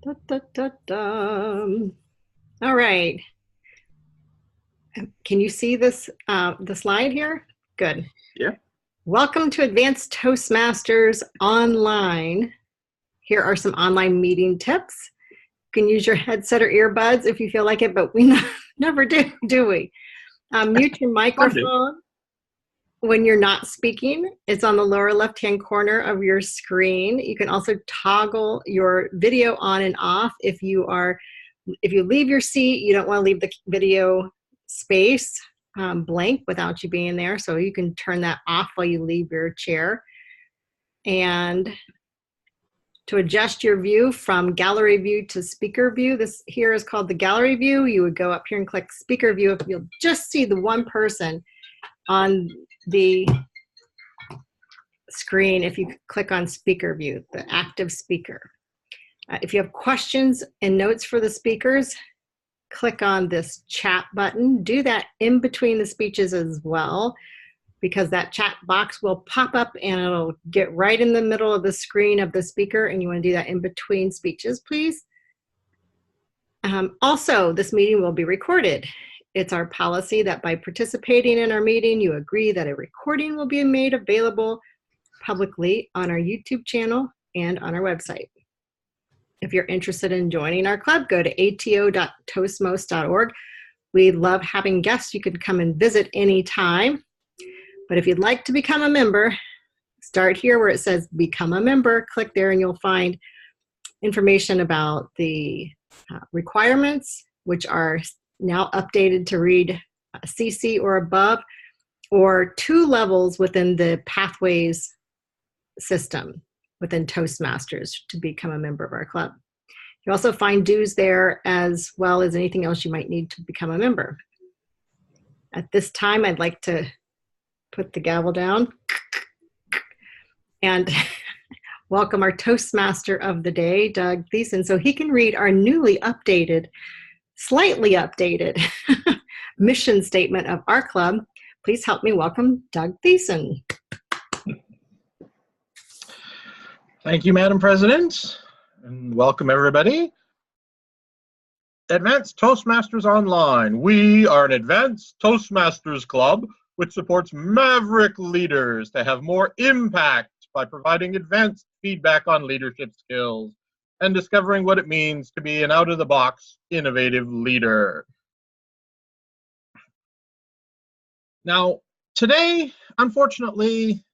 Da, da, da, da. All right. Can you see this, the slide here? Good. Yeah. Welcome to Advanced Toastmasters Online. Here are some online meeting tips. You can use your headset or earbuds if you feel like it, but we never do we? Mute your Some do. microphone when you're not speaking. It's on the lower left-hand corner of your screen. You can also toggle your video on and off if you leave your seat, you don't want to leave the video space blank without you being there. So you can turn that off while you leave your chair. And to adjust your view from gallery view to speaker view, this here is called the gallery view. You would go up here and click speaker view. If you'll just see the one person on the screen, if you click on speaker view, the active speaker. If you have questions and notes for the speakers, click on this chat button. Do that in between the speeches as well, because that chat box will pop up and it'll get right in the middle of the screen of the speaker, and you want to do that in between speeches, please. Also, this meeting will be recorded. It's our policy that by participating in our meeting, you agree that a recording will be made available publicly on our YouTube channel and on our website. If you're interested in joining our club, go to ato.toastmos.org. We love having guests. You can come and visit anytime. But if you'd like to become a member, start here where it says Become a Member. Click there and you'll find information about the requirements, which are now updated to read CC or above, or 2 levels within the Pathways system within Toastmasters to become a member of our club. You also find dues there as well as anything else you might need to become a member. At this time, I'd like to put the gavel down and welcome our Toastmaster of the day, Doug Thiessen, so he can read our newly updated, slightly updated mission statement of our club. Please help me welcome Doug Thiessen. Thank you, Madam President, and welcome everybody. Advanced Toastmasters Online. We are an Advanced Toastmasters Club which supports maverick leaders to have more impact by providing advanced feedback on leadership skills and discovering what it means to be an out-of-the-box, innovative leader. Now, today, unfortunately,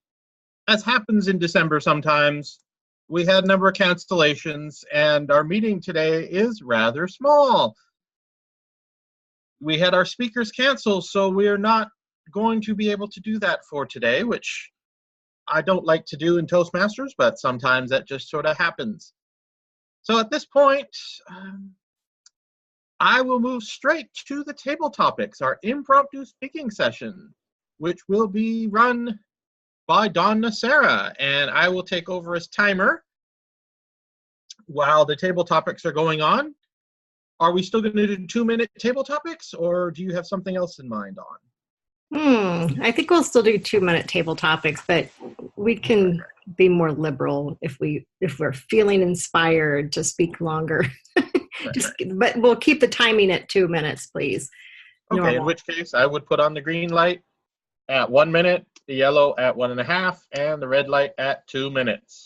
as happens in December sometimes, we had a number of cancellations, and our meeting today is rather small. We had our speakers cancel, so we are not going to be able to do that for today, which I don't like to do in Toastmasters, but sometimes that just sort of happens. So at this point, I will move straight to the table topics, our impromptu speaking session, which will be run by Don Nacera, and I will take over as timer while the table topics are going on. Are we still going to do 2-minute table topics, or do you have something else in mind on? I think we'll still do 2-minute table topics, but we can be more liberal if we're feeling inspired to speak longer. But we'll keep the timing at 2 minutes, please. Okay, normal. In which case I would put on the green light at 1 minute, the yellow at 1.5, and the red light at 2 minutes.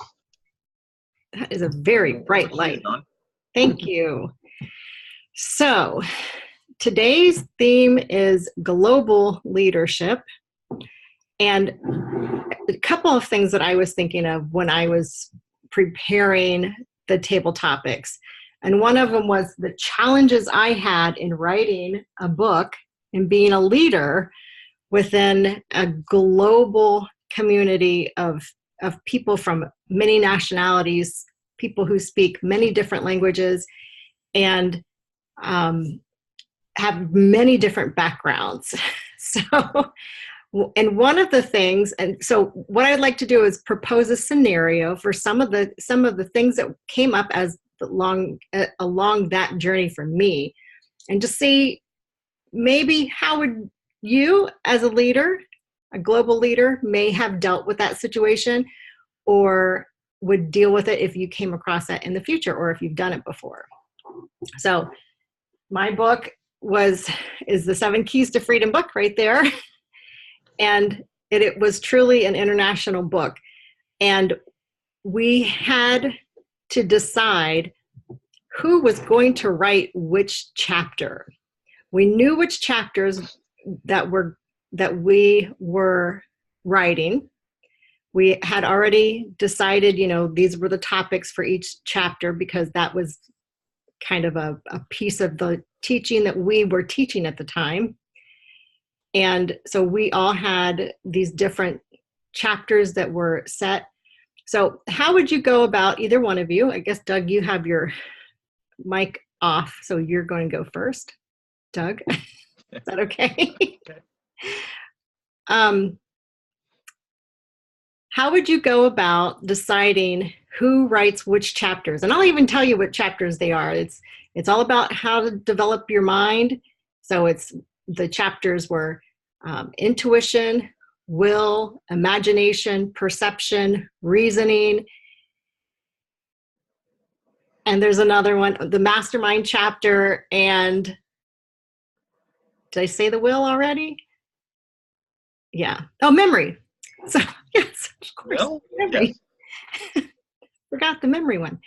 That is a very bright light. Thank you. So today's theme is global leadership. And a couple of things that I was thinking of when I was preparing the table topics. And one of them was the challenges I had in writing a book and being a leader within a global community of people from many nationalities, people who speak many different languages, and have many different backgrounds. So, and one of the things, and so what I'd like to do is propose a scenario for some of the things that came up as along that journey for me, and to see maybe how would you as a leader, a global leader, may have dealt with that situation, or would deal with it if you came across that in the future or if you've done it before. So my book is the 7 Keys to Freedom book right there. And it was truly an international book. And we had to decide who was going to write which chapter. We knew which chapters that we were writing. We had already decided, these were the topics for each chapter because that was kind of a piece of the teaching that we were teaching at the time. And so we all had these different chapters that were set. So how would you go about, either one of you? I guess, Doug, you have your mic off, so you're going to go first. Doug, is that okay? Okay. How would you go about deciding who writes which chapters? And I'll even tell you what chapters they are. It's all about how to develop your mind. So the chapters were intuition, will, imagination, perception, reasoning. And there's another one, the mastermind chapter, and did I say the will already? Yeah. Oh, memory. So yes, of course, Well, memory. yes. Forgot the memory one.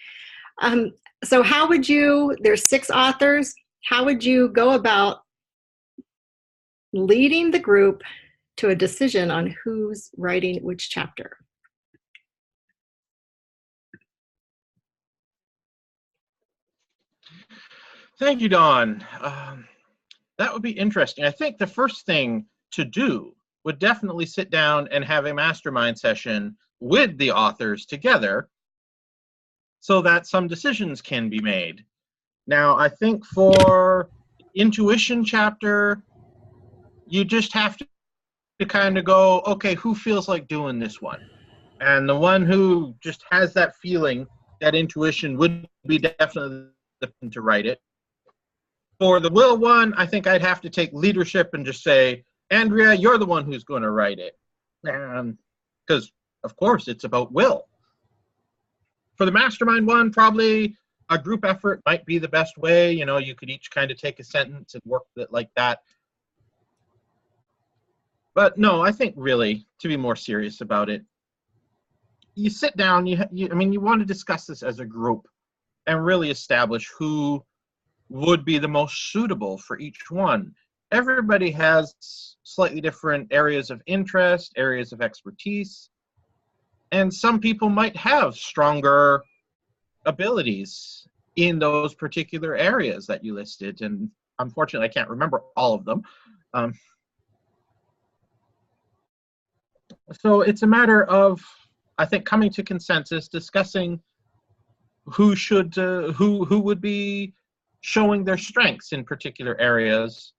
So how would you, there's 6 authors, how would you go about leading the group to a decision on who's writing which chapter? Thank you, Dawn. That would be interesting. I think the first thing to do would definitely sit down and have a mastermind session with the authors together so that some decisions can be made. Now, I think for intuition chapter, you just have to kind of go, okay, who feels like doing this one? And the one who just has that feeling, that intuition, would be definitely the person to write it. For the will one, I think I'd have to take leadership and just say, Andrea, you're the one who's going to write it. Because, of course, it's about will. For the mastermind one, probably a group effort might be the best way. You could each kind of take a sentence and work it like that. But no, I think really, to be more serious about it, you sit down, you want to discuss this as a group and really establish who would be the most suitable for each one. Everybody has slightly different areas of interest, areas of expertise, and some people might have stronger abilities in those particular areas that you listed, and unfortunately I can't remember all of them. So it's a matter of, I think, coming to consensus, discussing who would be showing their strengths in particular areas.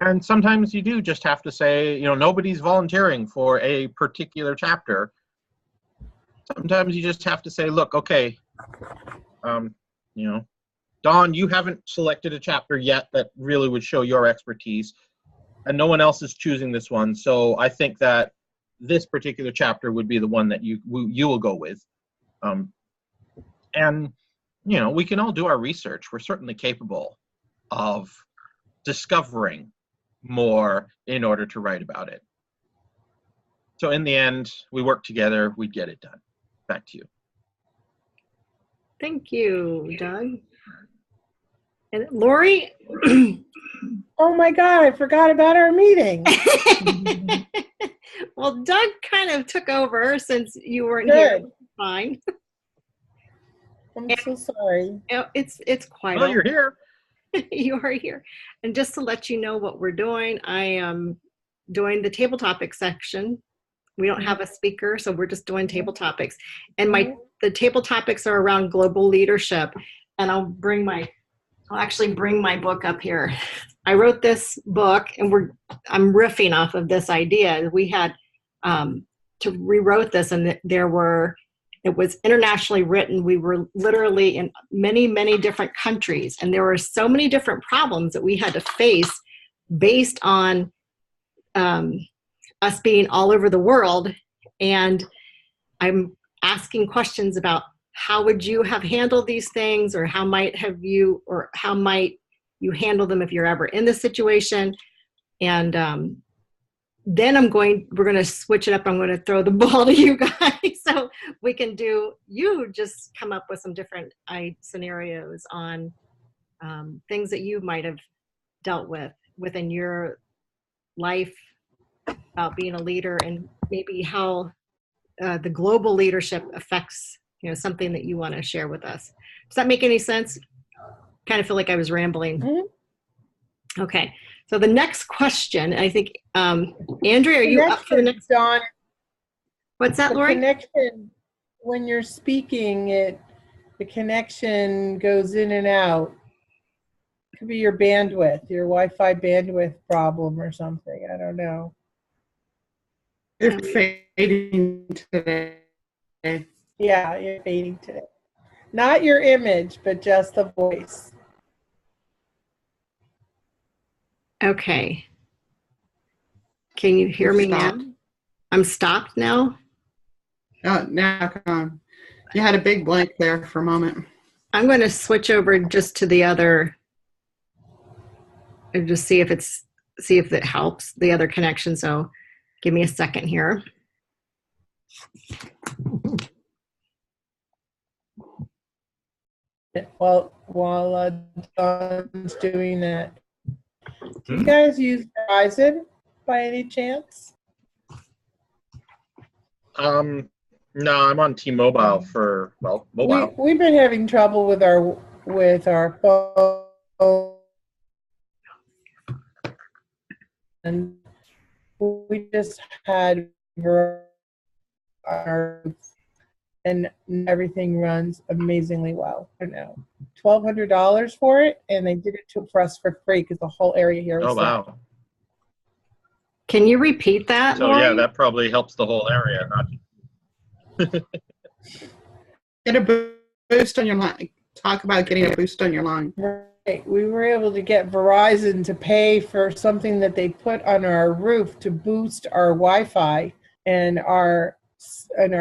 And sometimes you do just have to say, nobody's volunteering for a particular chapter. Sometimes you just have to say, look, okay, Dawn, you haven't selected a chapter yet that really would show your expertise, and no one else is choosing this one. So I think that this particular chapter would be the one that you will go with. And we can all do our research. We're certainly capable of discovering more in order to write about it. So in the end, we work together, we get it done. Back to you. Thank you, Doug. And Lori? Oh my God, I forgot about our meeting. Well, Doug kind of took over since you weren't Good. here. Fine. I'm so sorry. It's quite Well, you're here. You are here. And just to let you know what we're doing, I am doing the table topics section. We don't have a speaker, so we're just doing table topics. And the table topics are around global leadership. And I'll actually bring my book up here. I wrote this book, and I'm riffing off of this idea. We had to rewrote this, and it was internationally written. We were literally in many, many different countries, and there were so many different problems that we had to face based on us being all over the world. And I'm asking questions about how would you have handled these things, or how might you handle them if you're ever in this situation. And then we're going to switch it up. I'm going to throw the ball to you guys so we can you just come up with some different scenarios on things that you might have dealt with within your life about being a leader, and maybe how the global leadership affects, something that you want to share with us. Does that make any sense? Kind of feel like I was rambling. Mm-hmm. Okay. So the next question, I think, Andrea, are you up for the next? Dawn, what's that, Lori? The connection, when you're speaking, the connection goes in and out. It could be your bandwidth, your Wi-Fi bandwidth problem or something. I don't know. You're fading today. Yeah, you're fading today. Not your image, but just the voice. Okay. Can you hear me now? I'm stopped now? Oh, now come on. You had a big blank there for a moment. I'm going to switch over just to the other and just see if it helps, the other connection. So give me a second here. While Dawn's doing that, do you guys use Verizon by any chance? No, I'm on T-Mobile for mobile. We've been having trouble with our phone, and we just had and everything runs amazingly well. I don't know, $1,200 for it, and they did it for us for free because the whole area here was set. Wow. Can you repeat that, So Lori? yeah, that probably helps the whole area. Get a boost on your line. Talk about getting a boost on your line. Right. We were able to get Verizon to pay for something that they put on our roof to boost our Wi-Fi, and our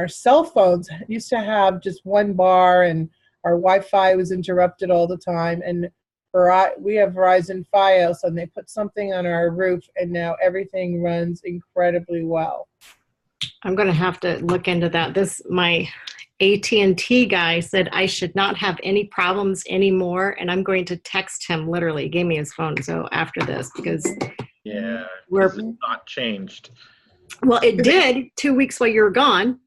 cell phones used to have just one bar, and our Wi-Fi was interrupted all the time. And we have Verizon Fios, and they put something on our roof, and now everything runs incredibly well. I'm going to have to look into that. My AT&T guy said I should not have any problems anymore, and I'm going to text him. Literally, he gave me his phone. So after this, because we're not changed. Well, it did 2 weeks while you were gone.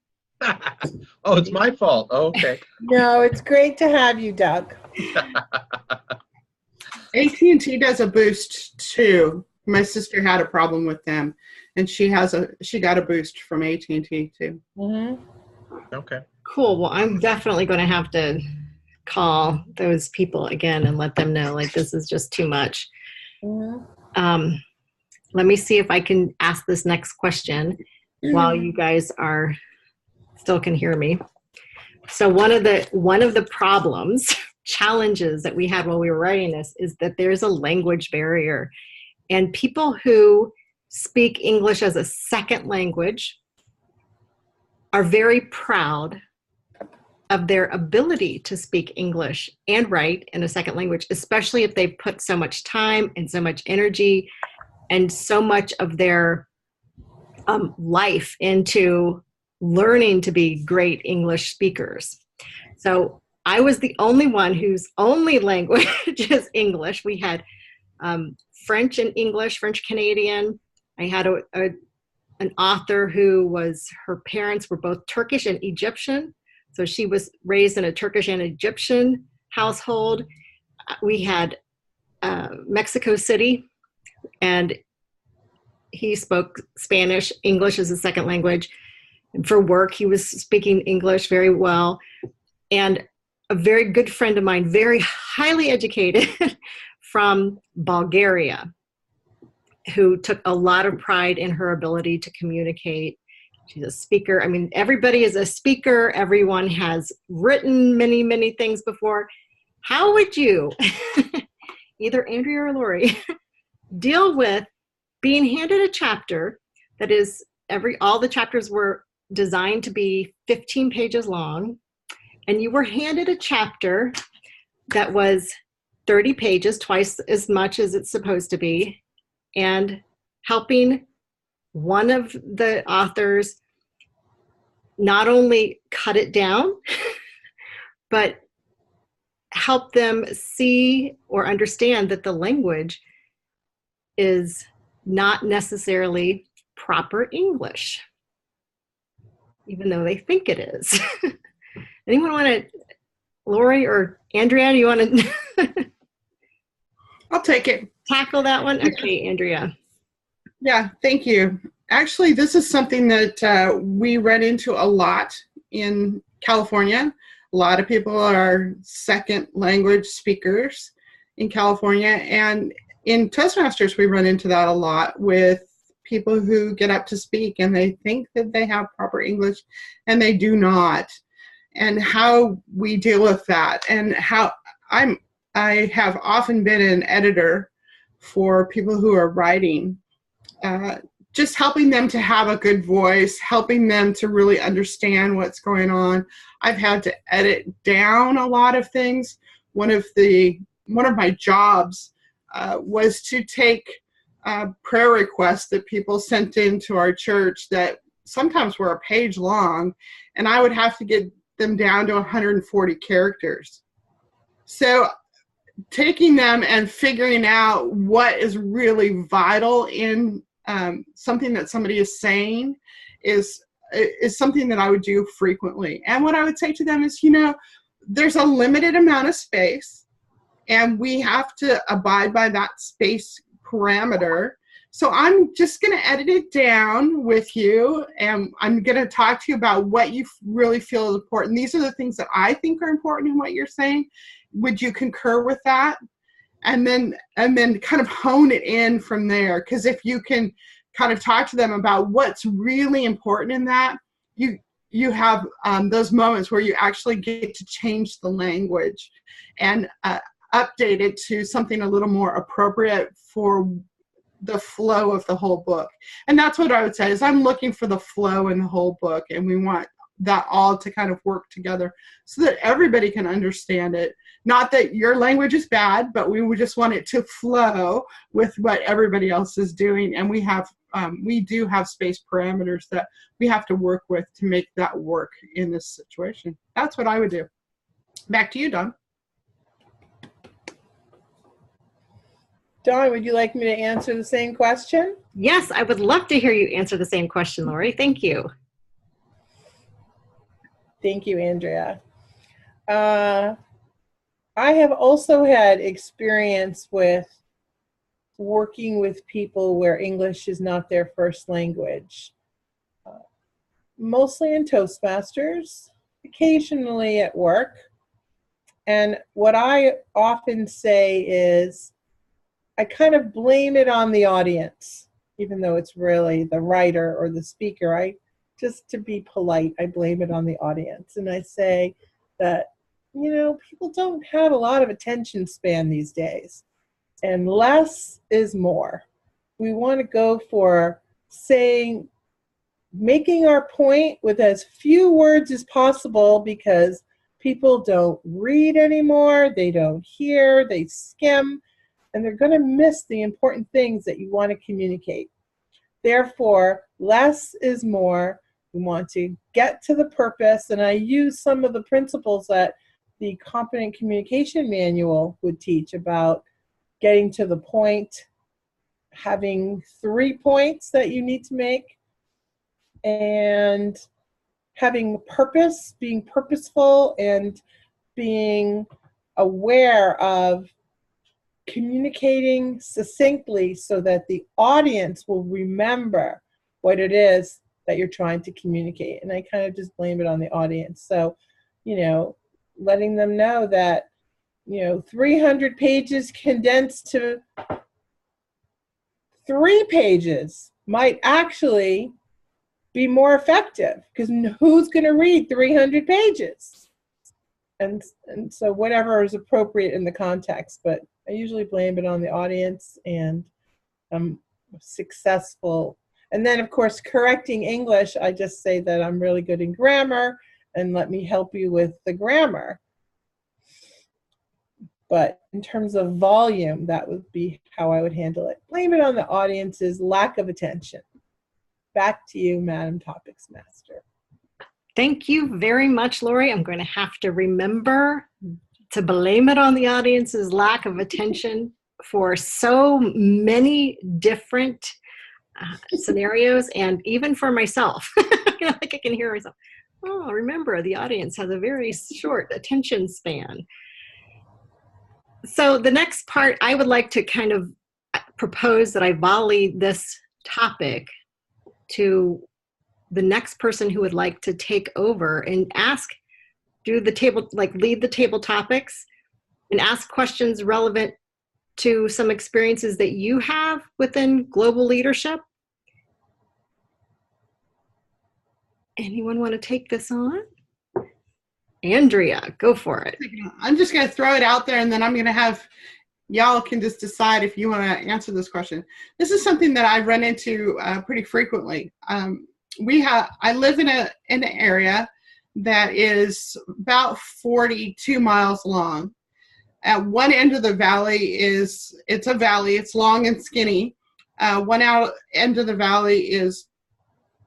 Oh, it's my fault. Oh, okay. No, it's great to have you, Doug. AT&T does a boost too. My sister had a problem with them, and she got a boost from AT&T too. Mm-hmm. Okay. Cool. Well, I'm definitely going to have to call those people again and let them know, like, this is just too much. Mm-hmm. Let me see if I can ask this next question while you guys still can hear me. So one of the challenges that we had while we were writing this is that there's a language barrier, and people who speak English as a second language are very proud of their ability to speak English and write in a second language, especially if they've put so much time and so much energy and so much of their life into learning to be great English speakers. So I was the only one whose only language is English. We had French and English, French Canadian. I had an author her parents were both Turkish and Egyptian. So she was raised in a Turkish and Egyptian household. We had Mexico City, and he spoke Spanish, English as a second language. And for work, he was speaking English very well. And a very good friend of mine, very highly educated from Bulgaria, who took a lot of pride in her ability to communicate. She's a speaker. I mean, everybody is a speaker. Everyone has written many, many things before. How would you, either Andrea or Lori, deal with being handed a chapter that is all the chapters were designed to be 15 pages long, and you were handed a chapter that was 30 pages, twice as much as it's supposed to be, and helping one of the authors not only cut it down, but help them see or understand that the language is not necessarily proper English, even though they think it is. Anyone want to, Lori or Andrea, do you want to I'll take it. tackle that one? Okay, Andrea. Yeah, thank you. Actually, this is something that we run into a lot in California. A lot of people are second language speakers in California. And in Toastmasters, we run into that a lot with people who get up to speak and they think that they have proper English and they do not. And how we deal with that, and how I have often been an editor for people who are writing, just helping them to have a good voice, helping them to really understand what's going on. I've had to edit down a lot of things. One of my jobs was to take prayer requests that people sent into our church that sometimes were a page long, and I would have to get them down to 140 characters. So taking them and figuring out what is really vital in something that somebody is saying is something that I would do frequently. And what I would say to them is, there's a limited amount of space, and we have to abide by that space parameter. So I'm just going to edit it down with you, and I'm going to talk to you about what you really feel is important. These are the things that I think are important in what you're saying. Would you concur with that? And then kind of hone it in from there. Because if you can kind of talk to them about what's really important in that, you have those moments where you actually get to change the language and update it to something a little more appropriate for the flow of the whole book. And that's what I would say is I'm looking for the flow in the whole book, and we want that all to kind of work together so that everybody can understand it. Not that your language is bad, but we would just want it to flow with what everybody else is doing. And we do have space parameters that we have to work with to make that work in this situation. That's what I would do. Back to you, Dawn. Dawn, would you like me to answer the same question? Yes, I would love to hear you answer the same question, Lori. Thank you. Thank you, Andrea. I have also had experience with working with people where English is not their first language. Mostly in Toastmasters, occasionally at work. And what I often say is, I kind of blame it on the audience, even though it's really the writer or the speaker. Just to be polite, I blame it on the audience. And I say that, people don't have a lot of attention span these days. And less is more. We want to go for making our point with as few words as possible, because people don't read anymore, they don't hear, they skim, and they're going to miss the important things that you want to communicate. Therefore, less is more. We want to get to the purpose, and I use some of the principles that the Competent Communication Manual would teach about getting to the point, having 3 points that you need to make, and having purpose, being purposeful, and being aware of communicating succinctly so that the audience will remember what it is that you're trying to communicate. And I kind of just blame it on the audience. So, letting them know that, 300 pages condensed to 3 pages might actually be more effective, because who's going to read 300 pages? And so whatever is appropriate in the context, but I usually blame it on the audience, and I'm successful And then, of course, correcting English, I just say that I'm really good in grammar and let me help you with the grammar. But in terms of volume, that would be how I would handle it. Blame it on the audience's lack of attention. Back to you, Madam Topics Master. Thank you very much, Lori. I'm going to have to remember to blame it on the audience's lack of attention for so many different scenarios, and even for myself. Like I can hear myself. Oh, remember, the audience has a very short attention span. So the next part, I would like to kind of propose that I volley this topic to the next person who would like to take over and lead the table topics and ask questions relevant to some experiences that you have within global leadership. Anyone want to take this on? Andrea, go for it. I'm just going to throw it out there, and then I'm going to have y'all can just decide if you want to answer this question. This is something that I run into pretty frequently. I live in an area that is about 42 miles long. At one end of the valley it's a valley. It's long and skinny. One end of the valley is,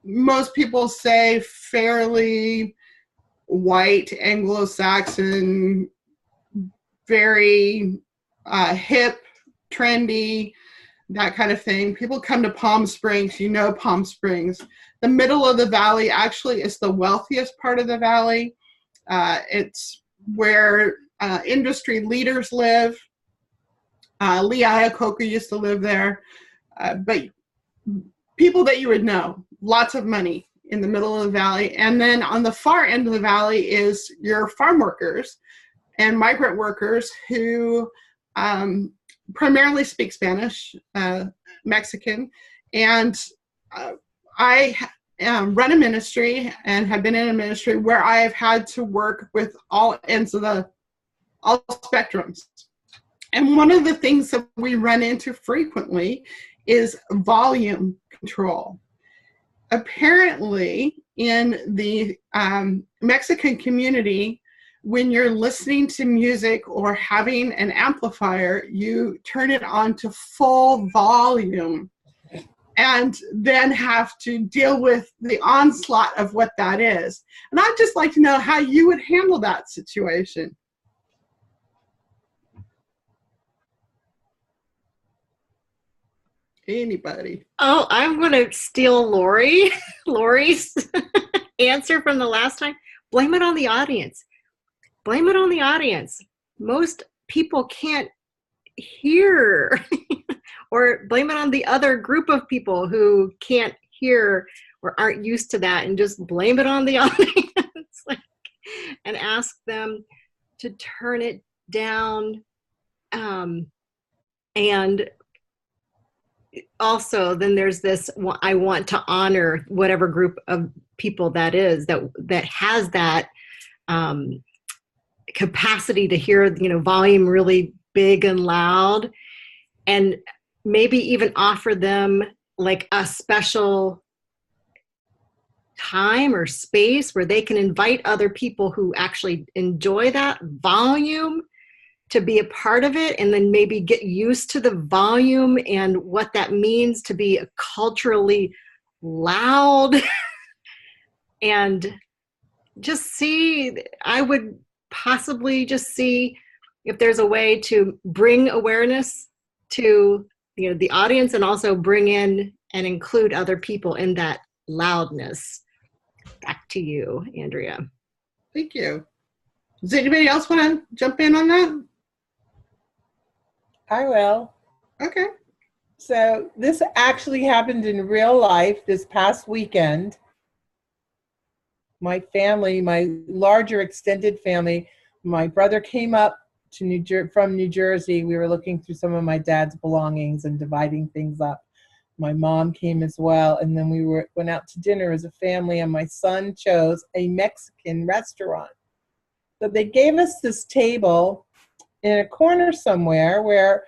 most people say, fairly white, Anglo-Saxon, very hip, trendy, that kind of thing. People come to Palm Springs, Palm Springs. The middle of the valley actually is the wealthiest part of the valley. It's where industry leaders live. Lee Iacocca used to live there. But people that you would know, lots of money in the middle of the valley. And then on the far end of the valley is your farm workers and migrant workers who primarily speak Spanish, Mexican. And I run a ministry and have been in a ministry where I have had to work with all ends of all spectrums. And one of the things that we run into frequently is volume control. Apparently, in the Mexican community, when you're listening to music or having an amplifier, you turn it on to full volume and then have to deal with the onslaught of what that is. And I'd just like to know how you would handle that situation. Anybody? Oh, I'm going to steal Lori's answer from the last time. Blame it on the audience. Blame it on the audience. Most people can't hear. Or blame it on the other group of people who can't hear or aren't used to that, and just blame it on the audience. And ask them to turn it down. And also, then there's this, I want to honor whatever group of people that is, that has that capacity to hear, volume really big and loud, and maybe even offer them like a special time or space where they can invite other people who actually enjoy that volume to be a part of it, and then maybe get used to the volume and what that means to be culturally loud. And I would possibly just see if there's a way to bring awareness to the audience, and also bring in and include other people in that loudness. Back to you, Andrea. Thank you. Does anybody else want to jump in on that? I will. Okay. So this actually happened in real life this past weekend. My family, my larger extended family, my brother came up to from New Jersey. We were looking through some of my dad's belongings and dividing things up. My mom came as well, and then we went out to dinner as a family, and my son chose a Mexican restaurant. So they gave us this table in a corner somewhere where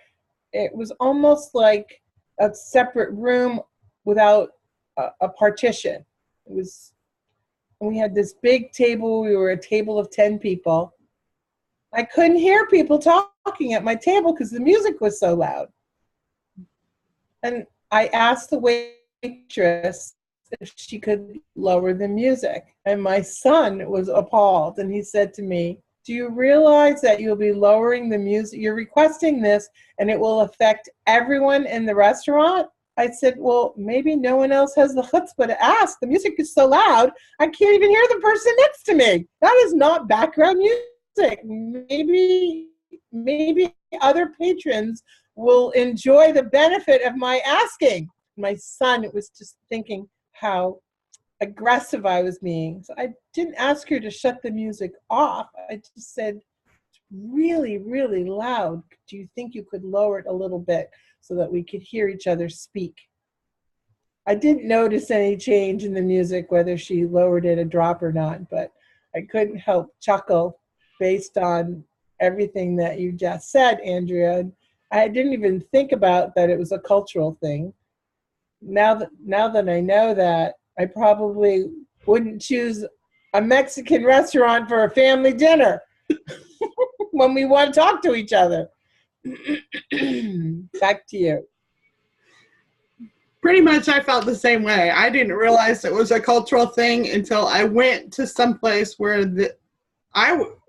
it was almost like a separate room without a partition. We had this big table. We were a table of 10 people. I couldn't hear people talking at my table because the music was so loud. And I asked the waitress if she could lower the music. And my son was appalled. And he said to me, "Do you realize that you'll be lowering the music? You're requesting this and it will affect everyone in the restaurant?" I said, "Well, maybe no one else has the chutzpah to ask. The music is so loud, I can't even hear the person next to me. That is not background music. Maybe other patrons will enjoy the benefit of my asking." My son was just thinking how aggressive I was being. So I didn't ask her to shut the music off. I just said, "It's really, really loud. Do you think you could lower it a little bit so that we could hear each other speak?" I didn't notice any change in the music, whether she lowered it a drop or not, but I couldn't help chuckle based on everything that you just said, Andrea. I didn't even think about that it was a cultural thing. Now that I know that, I probably wouldn't choose a Mexican restaurant for a family dinner when we want to talk to each other. Back to you. Pretty much I felt the same way. I didn't realize it was a cultural thing until I went to some place where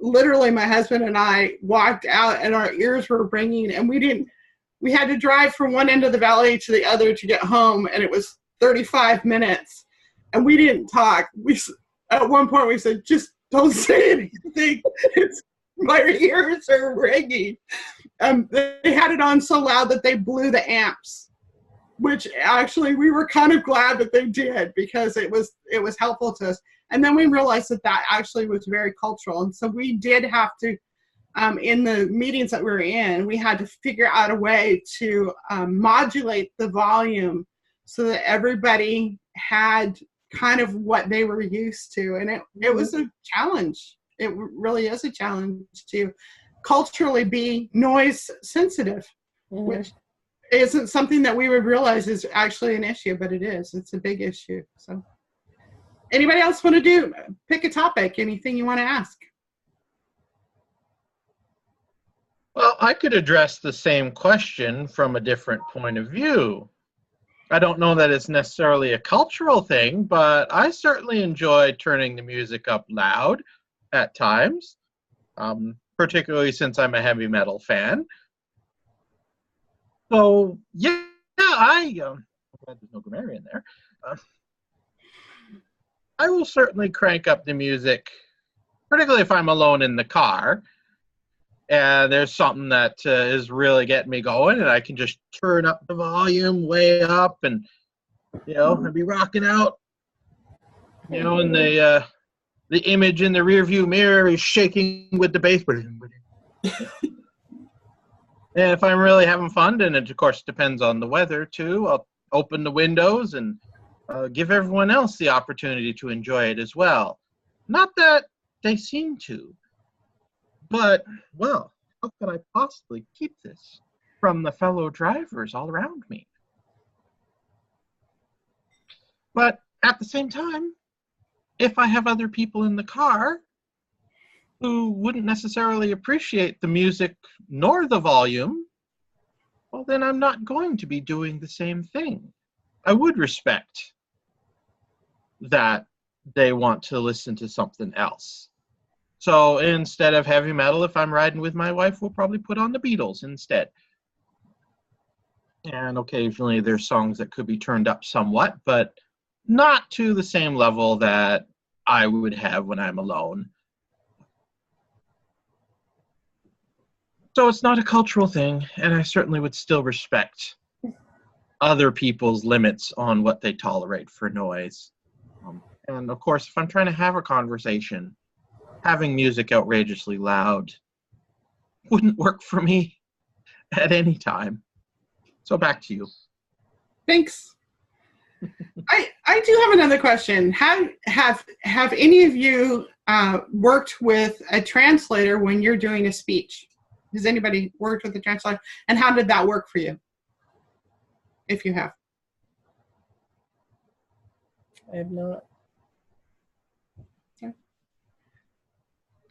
literally my husband and I walked out and our ears were ringing, and we had to drive from one end of the valley to the other to get home, and it was 35 minutes and we didn't talk. At one point we said, "Just don't say anything. My ears are ringing." They had it on so loud that they blew the amps, which actually we were kind of glad that they did because it was helpful to us. And then we realized that actually was very cultural. And so we did have to, in the meetings that we were in, we had to figure out a way to modulate the volume so that everybody had kind of what they were used to. And it was a challenge. It really is a challenge to culturally be noise sensitive, which isn't something that we would realize is actually an issue, but it is. It's a big issue. So anybody else want to pick a topic, anything you want to ask? Well, I could address the same question from a different point of view. I don't know that it's necessarily a cultural thing, but I certainly enjoy turning the music up loud at times, particularly since I'm a heavy metal fan. So, yeah, I'm glad there's no grammarian there. I will certainly crank up the music, particularly if I'm alone in the car, and there's something that is really getting me going, and I can just turn up the volume way up, and I'd be rocking out, and the image in the rearview mirror is shaking with the bass. And if I'm really having fun, then it of course depends on the weather too. I'll open the windows and give everyone else the opportunity to enjoy it as well. Not that they seem to. But, well, how could I possibly keep this from the fellow drivers all around me? But at the same time, if I have other people in the car who wouldn't necessarily appreciate the music nor the volume, well, then I'm not going to be doing the same thing. I would respect that they want to listen to something else. So instead of heavy metal, if I'm riding with my wife, we'll probably put on the Beatles instead. And occasionally there's songs that could be turned up somewhat, but not to the same level that I would have when I'm alone. So it's not a cultural thing, and I certainly would still respect other people's limits on what they tolerate for noise. And of course, if I'm trying to have a conversation, having music outrageously loud wouldn't work for me at any time. So back to you. Thanks. I do have another question. Have any of you worked with a translator when you're doing a speech? Has anybody worked with a translator? And how did that work for you? If you have. I have not.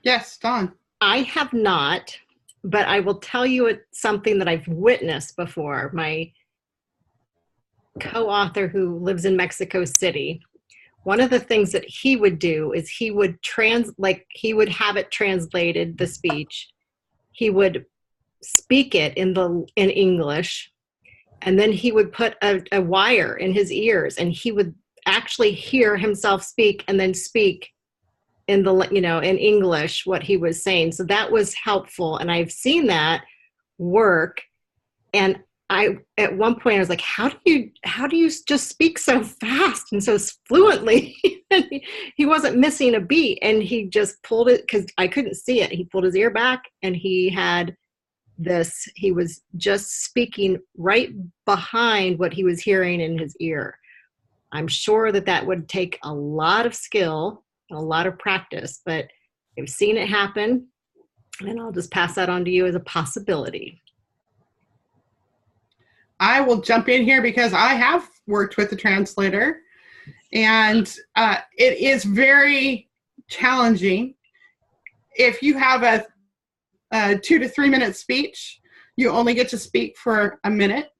Yes, Dawn. I have not, but I will tell you it's something that I've witnessed before. My co-author who lives in Mexico City, one of the things that he would do is he would he would have it translated, the speech. He would speak it in English, and then he would put a wire in his ears, and he would actually hear himself speak and then speak in in English what he was saying. So that was helpful, and I've seen that work. And at one point I was like, how do you just speak so fast and so fluently? He wasn't missing a beat, and he just pulled it, because I couldn't see it. He pulled his ear back, and he was just speaking right behind what he was hearing in his ear. I'm sure that would take a lot of skill and a lot of practice, but I've seen it happen, and I'll just pass that on to you as a possibility. I will jump in here because I have worked with a translator, and it is very challenging. If you have a 2 to 3 minute speech, you only get to speak for a minute,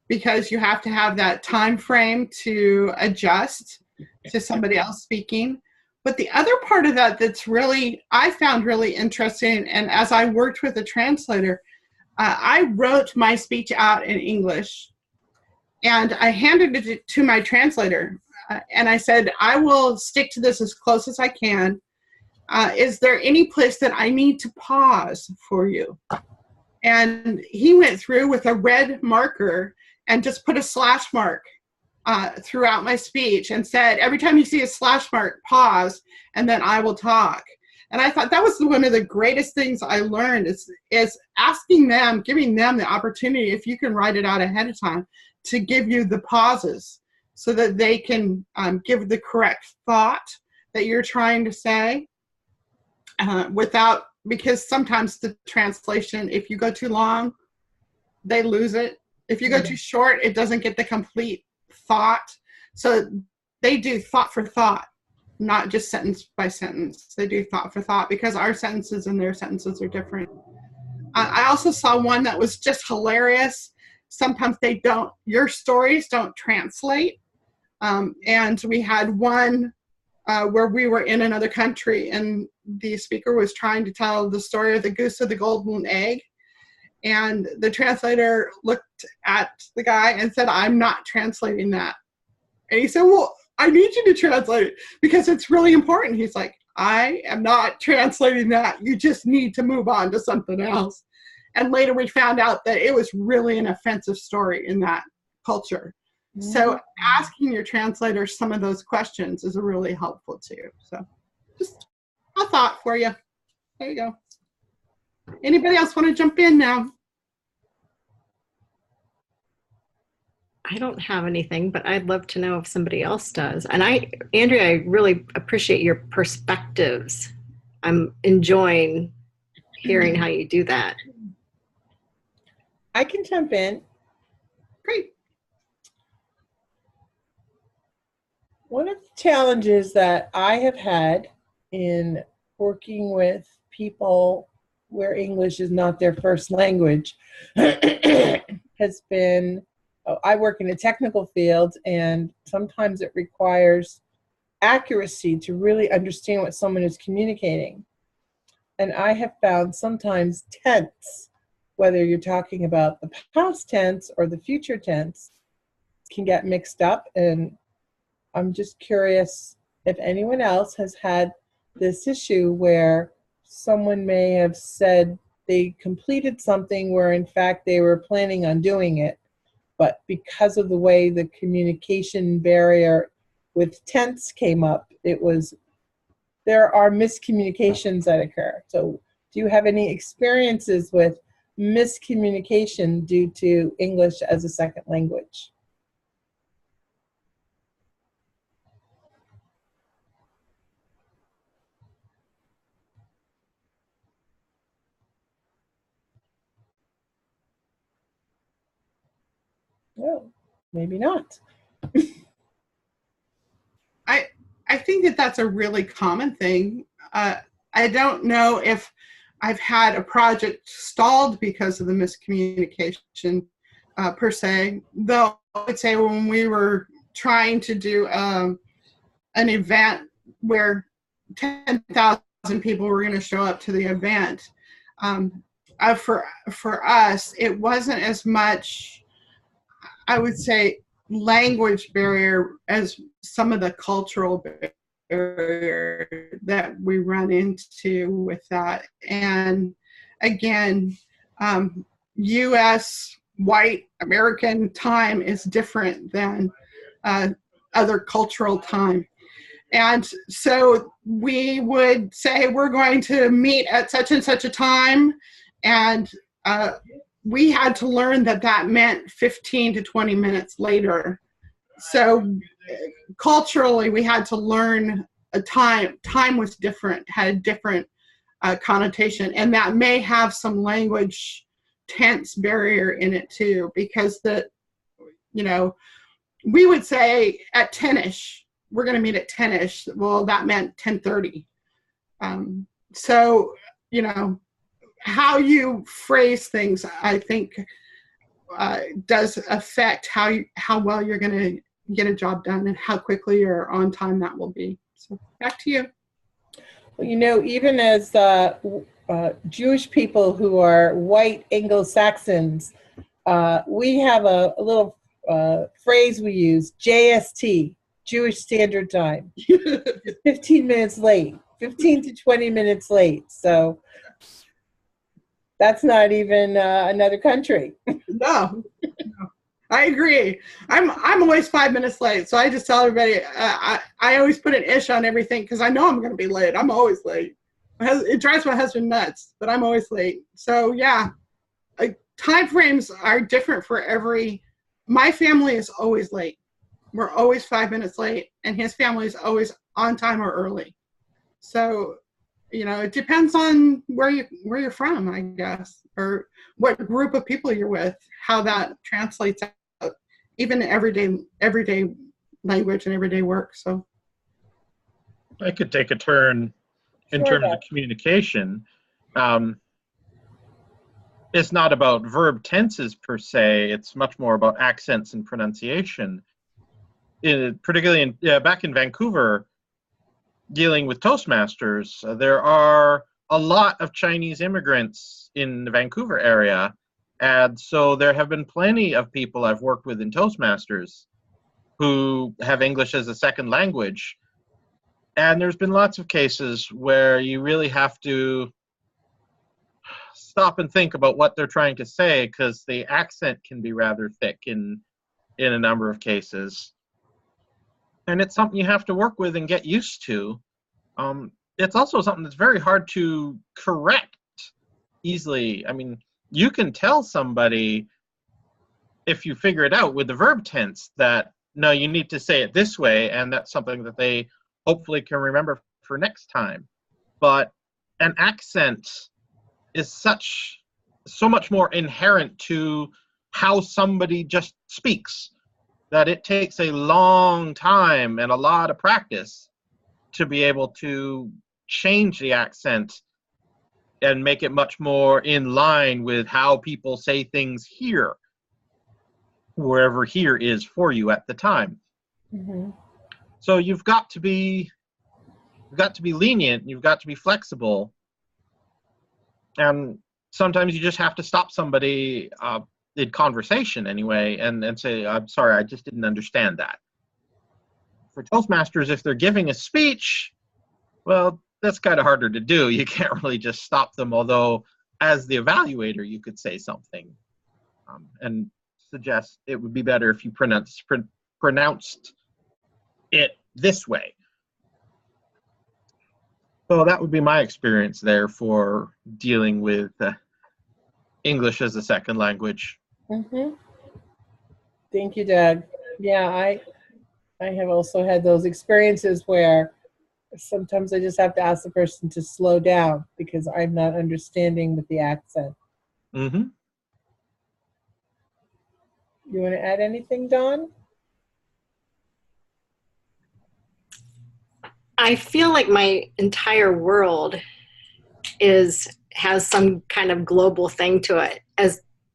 because you have to have that time frame to adjust to somebody else speaking. But the other part of that I found really interesting, and as I worked with a translator, I wrote my speech out in English, and I handed it to my translator, and I said, I will stick to this as close as I can. Is there any place that I need to pause for you? And he went through with a red marker and just put a slash mark throughout my speech and said, every time you see a slash mark, pause, and then I will talk. And I thought that was one of the greatest things I learned is asking them, giving them the opportunity, if you can write it out ahead of time, to give you the pauses so that they can give the correct thought that you're trying to say because sometimes the translation, if you go too long, they lose it. If you go too short, it doesn't get the complete thought. So they do thought for thought, not just sentence by sentence. They do thought for thought, because our sentences and their sentences are different. I also saw one that was just hilarious. Sometimes your stories don't translate. And we had one where we were in another country, and the speaker was trying to tell the story of the goose of the golden egg. And the translator looked at the guy and said, I'm not translating that. And he said, well, I need you to translate it because it's really important. He's like, I am not translating that. You just need to move on to something else. And later we found out that it was really an offensive story in that culture. Mm-hmm. So asking your translator some of those questions is really helpful too. So just a thought for you. There you go. Anybody else want to jump in now? I don't have anything, but I'd love to know if somebody else does. And Andrea, I really appreciate your perspectives. I'm enjoying hearing how you do that. I can jump in. Great. One of the challenges that I have had in working with people where English is not their first language has been, I work in a technical field, and sometimes it requires accuracy to really understand what someone is communicating. And I have found sometimes tense, whether you're talking about the past tense or the future tense, can get mixed up. And I'm just curious if anyone else has had this issue where someone may have said they completed something where in fact they were planning on doing it, but because of the way the communication barrier with tense came up, there are miscommunications that occur. So do you have any experiences with miscommunication due to English as a second language? No, maybe not. I think that that's a really common thing. I don't know if I've had a project stalled because of the miscommunication per se, though I would say when we were trying to do an event where 10,000 people were going to show up to the event, for us, it wasn't as much, I would say, language barrier as some of the cultural barrier that we run into with that. And again, U.S. white American time is different than other cultural time. And so we would say, we're going to meet at such and such a time. And we had to learn that that meant 15 to 20 minutes later. So culturally, we had to learn a time. Time was different, had a different connotation. And that may have some language tense barrier in it too, because we would say at 10-ish, we're going to meet at 10-ish. Well, that meant 10:30. So, how you phrase things, I think, does affect how well you're going to get a job done and how quickly or on time that will be. So back to you. Well, even as Jewish people who are white Anglo-Saxons, we have a little phrase we use, JST, Jewish Standard Time. 15 minutes late, 15 to 20 minutes late. So that's not even another country. No, I agree. I'm always 5 minutes late. So I just tell everybody, I always put an ish on everything because I know I'm going to be late. I'm always late. It drives my husband nuts, but I'm always late. So yeah, time frames are different for my family is always late. We're always 5 minutes late, and his family is always on time or early. So, it depends on where you're from, I guess, or what group of people you're with, how that translates out, even everyday language and everyday work. So, I could take a turn in terms of communication. It's not about verb tenses per se. It's much more about accents and pronunciation. Particularly back in Vancouver, dealing with Toastmasters, there are a lot of Chinese immigrants in the Vancouver area. And so there have been plenty of people I've worked with in Toastmasters who have English as a second language. And there's been lots of cases where you really have to stop and think about what they're trying to say, because the accent can be rather thick in a number of cases. And it's something you have to work with and get used to. It's also something that's very hard to correct easily. I mean, you can tell somebody, if you figure it out with the verb tense, that, no, you need to say it this way, and that's something that they hopefully can remember for next time. But an accent is so much more inherent to how somebody just speaks, that it takes a long time and a lot of practice to be able to change the accent and make it much more in line with how people say things here, wherever here is for you at the time. Mm-hmm. So you've got to be lenient, you've got to be flexible, and sometimes you just have to stop somebody in conversation anyway, and say, I'm sorry, I just didn't understand that. For Toastmasters, if they're giving a speech, well, that's kind of harder to do. You can't really just stop them, although as the evaluator, you could say something and suggest it would be better if you pronounced it this way. So that would be my experience there for dealing with English as a second language. Mm-hmm. Thank you, Doug. Yeah, I have also had those experiences where sometimes I just have to ask the person to slow down because I'm not understanding with the accent. Mm-hmm. You want to add anything, Dawn? I feel like my entire world has some kind of global thing to it,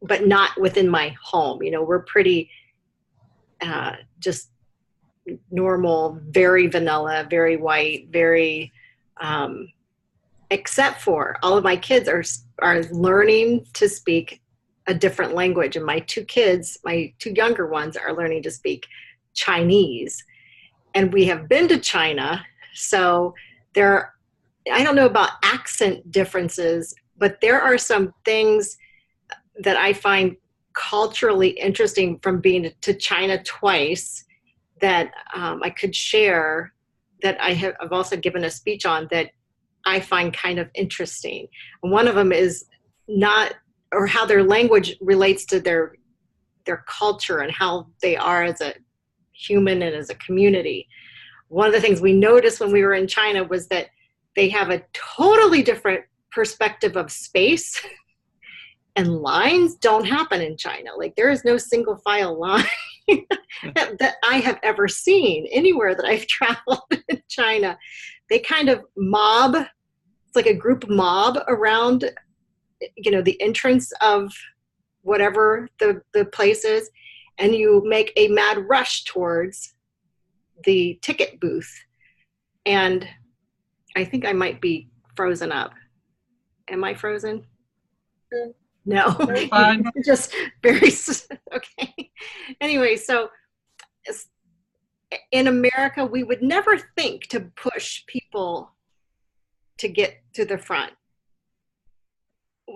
but not within my home. You know, we're pretty just normal, very vanilla, very white, very except for all of my kids are learning to speak a different language, and my two kids, my two younger ones, are learning to speak Chinese. And we have been to China, so I don't know about accent differences, but there are some things that I find culturally interesting from being to China twice that I could share, that I've also given a speech on, that I find kind of interesting. And one of them is how their language relates to their culture and how they are as a human and as a community. One of the things we noticed when we were in China was that they have a totally different perspective of space, and lines don't happen in China. Like, there is no single file line that I have ever seen anywhere that I've traveled in China. They kind of mob. It's like a group mob around, you know, the entrance of whatever the place is, and you make a mad rush towards the ticket booth. And I think I might be frozen up. Am I frozen? No. Fine. Just very, okay. Anyway, so in America, we would never think to push people to get to the front.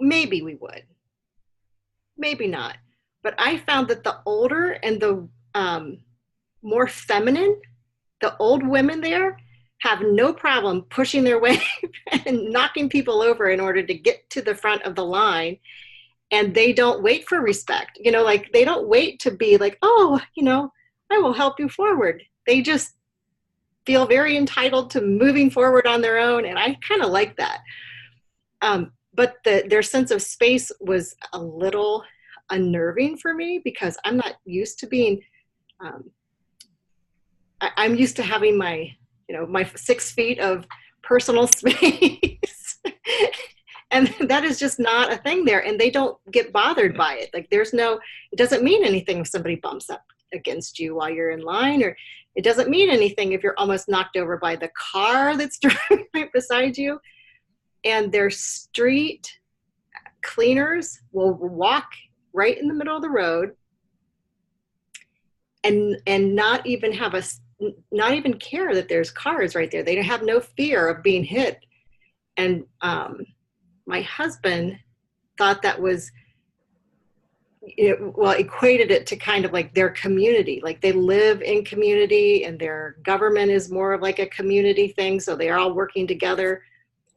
Maybe we would. Maybe not. But I found that the older and the more feminine, the old women there have no problem pushing their way and knocking people over in order to get to the front of the line. And they don't wait for respect. You know, like, they don't wait to be like, oh, you know, I will help you forward. They just feel very entitled to moving forward on their own. And I kind of like that. But their sense of space was a little unnerving for me, because I'm not used to being, I'm used to having my 6 feet of personal space. And that is just not a thing there. And they don't get bothered by it. Like, it doesn't mean anything if somebody bumps up against you while you're in line, or it doesn't mean anything if you're almost knocked over by the car that's driving right beside you. And their street cleaners will walk right in the middle of the road and not even care that there's cars right there. They have no fear of being hit. And my husband thought that was, equated it to kind of like their community. Like, they live in community, and their government is more of like a community thing. So they're all working together.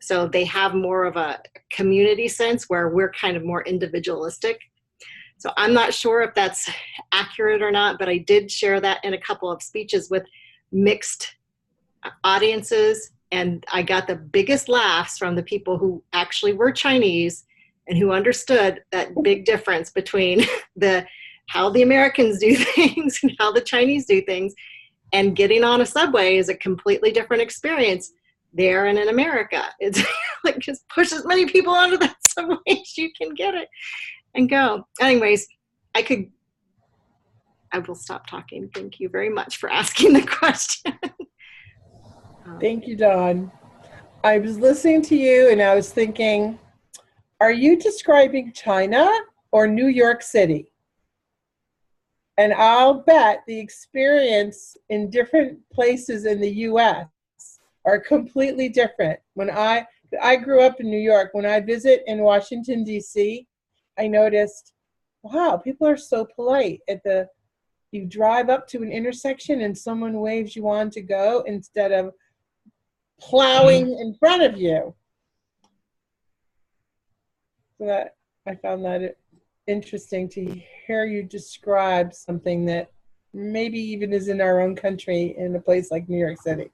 So they have more of a community sense, where we're kind of more individualistic. So I'm not sure if that's accurate or not, but I did share that in a couple of speeches with mixed audiences. And I got the biggest laughs from the people who actually were Chinese and who understood that big difference between how the Americans do things and how the Chinese do things. And getting on a subway is a completely different experience there and in America. It's like, just push as many people onto that subway as you can get it and go. Anyways, I will stop talking. Thank you very much for asking the question. Thank you, Dawn. I was listening to you and I was thinking, are you describing China or New York City? And I'll bet the experience in different places in the US are completely different. When I grew up in New York, when I visit in Washington, D.C., I noticed, wow, people are so polite. You drive up to an intersection and someone waves you on to go instead of plowing in front of you. So I found that interesting to hear you describe something that maybe even is in our own country in a place like New York City.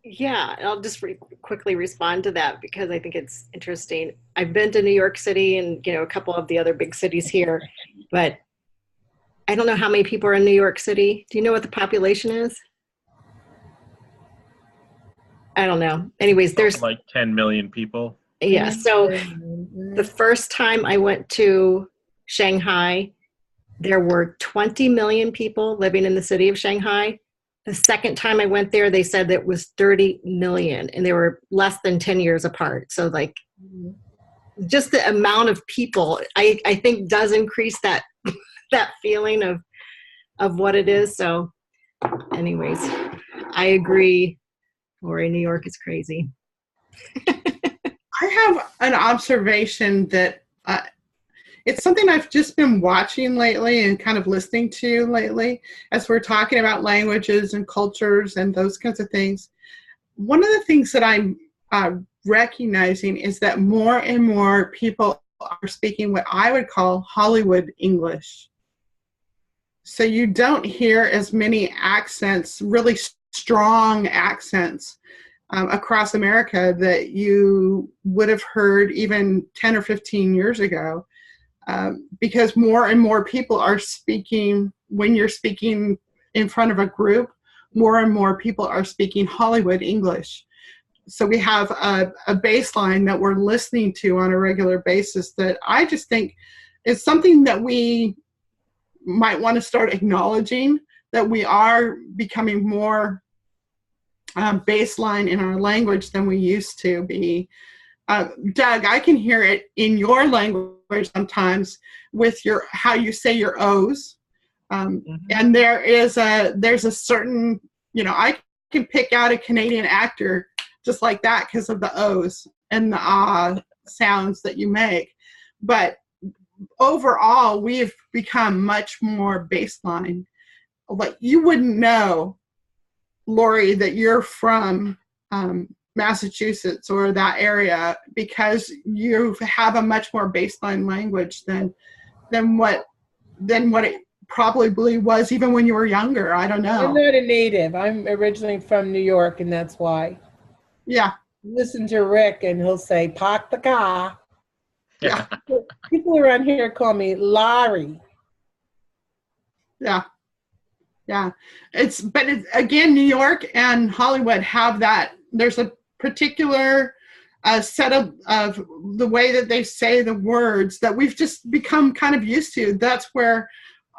Yeah, I'll just quickly respond to that because I think it's interesting. I've been to New York City and a couple of the other big cities here, but I don't know how many people are in New York City. Do you know what the population is? I don't know. Anyways, there's like 10 million people. yeah. So the first time I went to Shanghai, there were 20 million people living in the city of Shanghai. The second time I went there, they said that it was 30 million, and they were less than 10 years apart. So like just the amount of people, I think does increase that that feeling of what it is. So anyways, I agree. Lori, New York is crazy. I have an observation that it's something I've just been watching lately and kind of listening to lately as we're talking about languages and cultures and those kinds of things. One of the things that I'm recognizing is that more and more people are speaking what I would call Hollywood English. So you don't hear as many accents, really strong accents across America that you would have heard even 10 or 15 years ago. Because more and more people are speaking, when you're speaking in front of a group, more and more people are speaking Hollywood English. So we have a baseline that we're listening to on a regular basis that I just think is something that we might want to start acknowledging, that we are becoming more baseline in our language than we used to be. Doug, I can hear it in your language sometimes with your how you say your O's, and there's a certain, I can pick out a Canadian actor just like that because of the O's and the ah sounds that you make. But overall, we've become much more baseline. Like you wouldn't know, Lori, that you're from Massachusetts or that area because you have a much more baseline language than what it probably was even when you were younger. I don't know. I'm not a native. I'm originally from New York, and that's why. Yeah. Listen to Rick, and he'll say, "Park the car." Yeah. People around here call me Larry. Yeah. Yeah. But again, New York and Hollywood have that. There's a particular set of the way that they say the words that we've just become kind of used to. That's where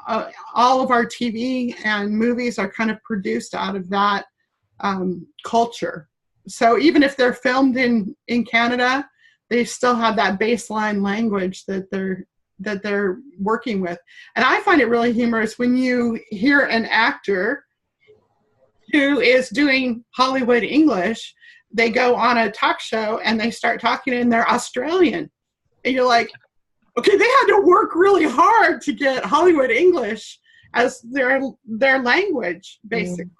all of our TV and movies are kind of produced out of that culture. So even if they're filmed in Canada, they still have that baseline language that they're working with. And I find it really humorous when you hear an actor who is doing Hollywood English, they go on a talk show and they start talking and they're Australian. And you're like, okay, they had to work really hard to get Hollywood English as their language, basically.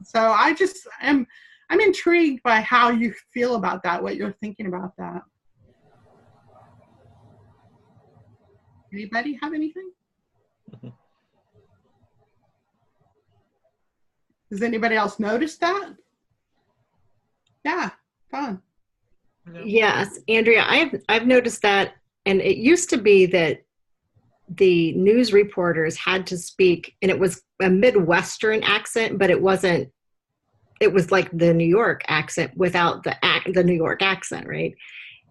So I'm intrigued by how you feel about that, what you're thinking about that. Anybody have anything? Does anybody else notice that? Yeah, fun. Yes, Andrea, I've noticed that, and it used to be that the news reporters had to speak, and it was a Midwestern accent, but it wasn't. It was like the New York accent without the New York accent, right?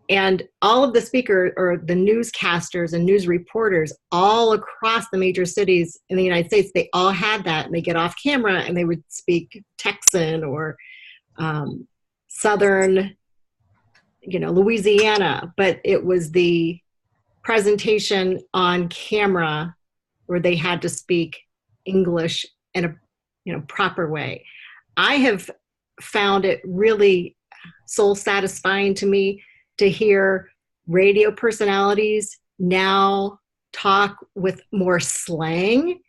And all of the speakers or the newscasters and news reporters all across the major cities in the United States, they all had that, and they get off camera and they would speak Texan or Southern, Louisiana, but it was the presentation on camera where they had to speak English in a proper way. I have found it really soul satisfying to me to hear radio personalities now talk with more slang,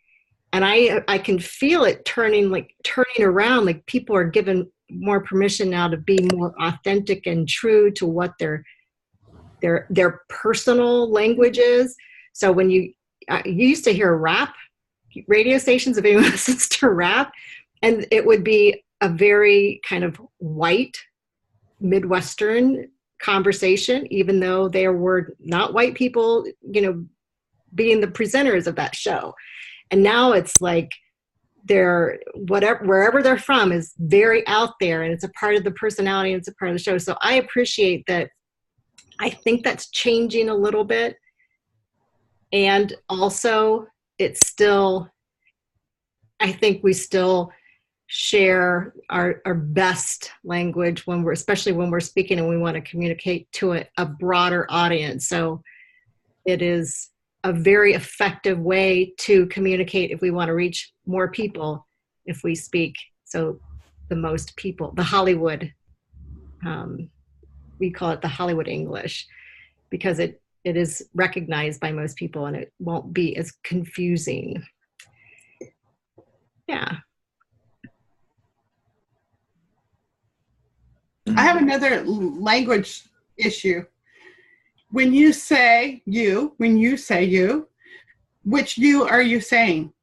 and I can feel it turning around. Like people are given more permission now to be more authentic and true to what their personal language is. So when you used to hear rap radio stations, if anyone listens to rap, and it would be a very kind of white Midwestern conversation, even though there were not white people, being the presenters of that show. And now it's like wherever they're from is very out there, and it's a part of the personality, and it's a part of the show. So I appreciate that. I think that's changing a little bit. And also I think we still share our best language especially when we're speaking and we want to communicate to a broader audience. So it is a very effective way to communicate if we want to reach more people, if we speak so the most people, the Hollywood, we call it the Hollywood English, because it is recognized by most people and it won't be as confusing. Yeah. I have another language issue. When you say you, which you are you saying?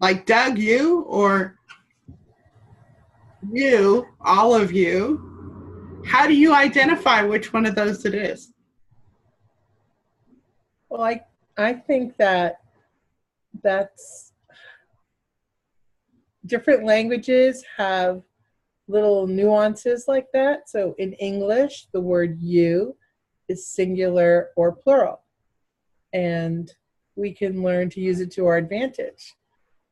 Like Doug, you, or you, all of you? How do you identify which one of those it is? Well, I think that's different languages have little nuances like that. So in English, the word you is singular or plural, and we can learn to use it to our advantage.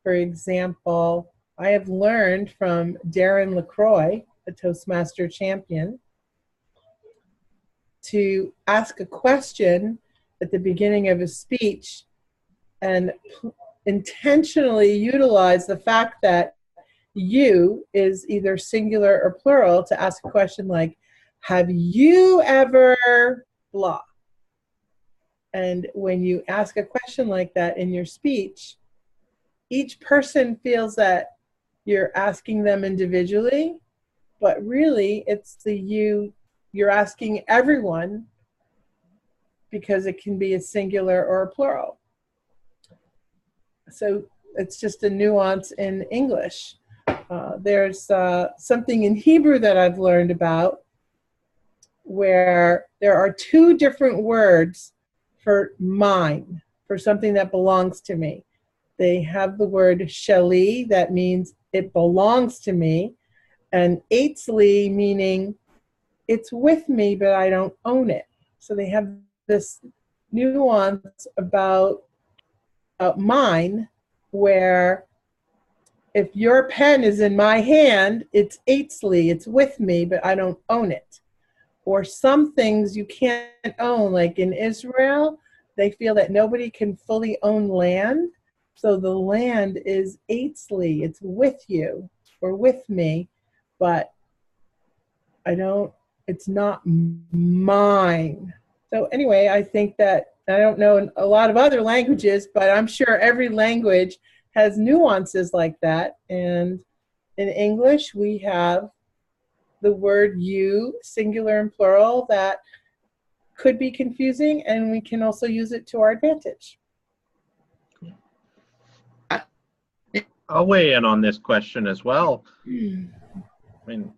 For example, I have learned from Darren LaCroix, a Toastmaster champion, to ask a question at the beginning of a speech and intentionally utilize the fact that you is either singular or plural to ask a question like, have you ever blah? And when you ask a question like that in your speech, each person feels that you're asking them individually, but really it's you're asking everyone, because it can be a singular or a plural. So it's just a nuance in English. There's something in Hebrew that I've learned about where there are two different words for mine, for something that belongs to me. They have the word sheli, that means it belongs to me, and eitzli, meaning it's with me, but I don't own it. So they have this nuance about mine, where if your pen is in my hand, it's eitzli, it's with me, but I don't own it. Or some things you can't own, like in Israel, they feel that nobody can fully own land. So the land is eitzli, it's with you or with me, but it's not mine. So anyway, I think that, I don't know a lot of other languages, but I'm sure every language has nuances like that. And in English, we have the word you, singular and plural, that could be confusing, and we can also use it to our advantage. I'll weigh in on this question as well. I mean,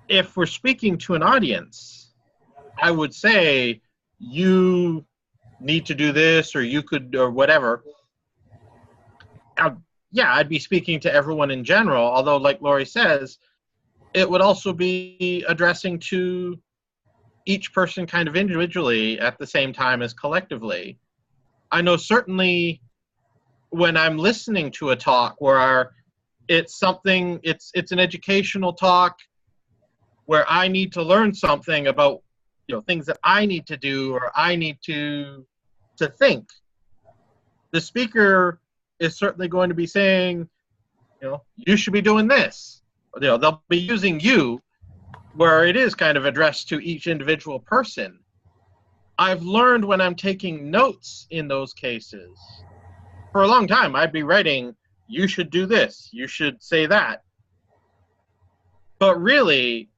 if we're speaking to an audience, I would say you need to do this, or you could, or whatever. Yeah, I'd be speaking to everyone in general, although like Lori says, it would also be addressing to each person kind of individually at the same time as collectively. I know certainly when I'm listening to a talk where it's an educational talk where I need to learn something about, things that I need to do or I need to think, the speaker is certainly going to be saying, you should be doing this. They'll be using you, where it is kind of addressed to each individual person. I've learned when I'm taking notes in those cases, for a long time, I'd be writing, you should do this, you should say that. But really,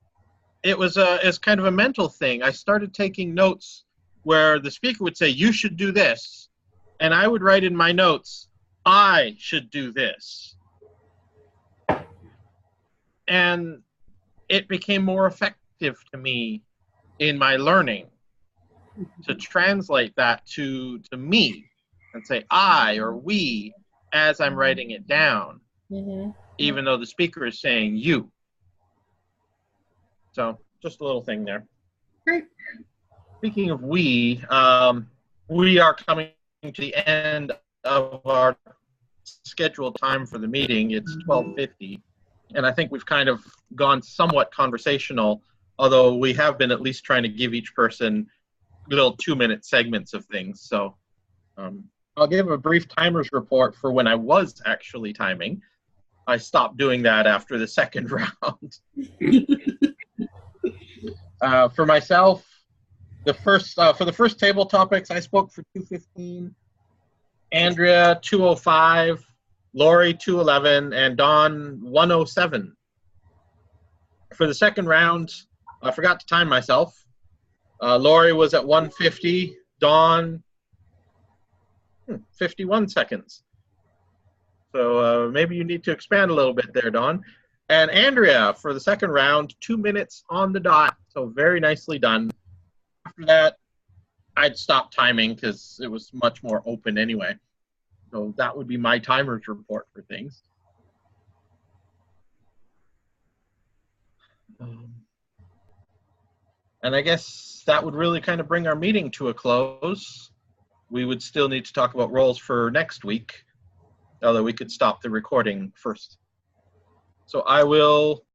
it's kind of a mental thing. I started taking notes where the speaker would say, you should do this. And I would write in my notes, I should do this. And it became more effective to me in my learning to translate that to me and say I or we, as I'm writing it down, Mhm. even though the speaker is saying you. So just a little thing there. Great. Speaking of we are coming to the end of our scheduled time for the meeting. It's 12:50, and I think we've kind of gone somewhat conversational, although we have been at least trying to give each person little 2-minute segments of things. So I'll give a brief timers report for when I was actually timing. I stopped doing that after the second round. For myself, for the first table topics, I spoke for 2:15, Andrea 2:05, Lori 2:11, and Dawn 1:07. For the second round, I forgot to time myself. Lori was at 1:50, Dawn 51 seconds. So maybe you need to expand a little bit there, Dawn. And Andrea, for the second round, 2 minutes on the dot, so very nicely done. After that, I'd stop timing because it was much more open anyway. So that would be my timers report for things. And I guess that would really kind of bring our meeting to a close. We would still need to talk about roles for next week, although we could stop the recording first. So I will